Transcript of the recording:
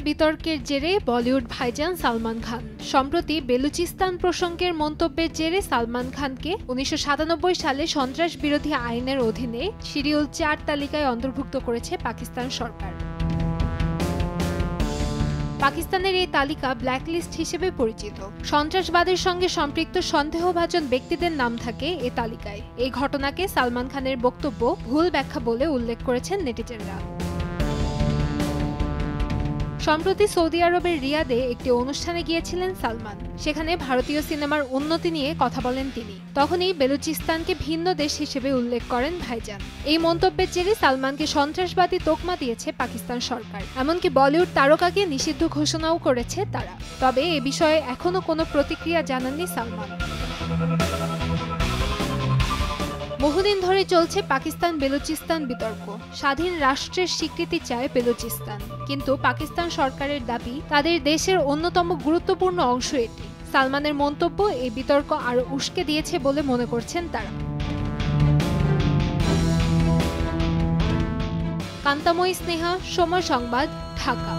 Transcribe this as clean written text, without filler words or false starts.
বিতর্কের জেরে বলিউড ভাইজান সালমান খান সম্প্রতি বেলুচিস্তান প্রসঙ্গের মন্তব্যের জেরে সালমান খানকে ১৯৯৭ সালে সন্ত্রাস বিরোধী আইনের অধীনে শিডিউল ৪ তালিকায় অন্তর্ভুক্ত করেছে পাকিস্তান সরকার। পাকিস্তানের এই তালিকা ব্ল্যাকলিস্ট হিসেবে পরিচিত। সন্ত্রাসবাদের সঙ্গে সম্পৃক্ত সন্দেহভাজন ব্যক্তিদের নাম থাকে এ তালিকায়। এই ঘটনাকে সালমান খানের বক্তব্য ভুল ব্যাখ্যা বলে উল্লেখ করেছেন নেটিজেনরা। সম্প্রতি সৌদি আরবের রিয়াদে একটি অনুষ্ঠানে গিয়েছিলেন সালমান। সেখানে ভারতীয় সিনেমার উন্নতি নিয়ে কথা বলেন তিনি। তখনই বেলুচিস্তানকে ভিন্ন দেশ হিসেবে উল্লেখ করেন ভাইজান। এই মন্তব্যের জেরে সালমানকে সন্ত্রাসবাদী তোকমা দিয়েছে পাকিস্তান সরকার। এমনকি বলিউড তারকাকে নিষিদ্ধ ঘোষণাও করেছে তারা। তবে এ বিষয়ে এখনো কোনো প্রতিক্রিয়া জানাননি সালমান। বহুদিন ধরে চলছে পাকিস্তান বেলুচিস্তান বিতর্ক। স্বাধীন রাষ্ট্রের স্বীকৃতি চায় বেলুচিস্তান, কিন্তু পাকিস্তান সরকারের দাবি তাদের দেশের অন্যতম গুরুত্বপূর্ণ অংশ এটি। সালমানের মন্তব্য এই বিতর্ক আরও উস্কে দিয়েছে বলে মনে করছেন তারা। কান্তাময়ী স্নেহা, সময় সংবাদ, ঢাকা।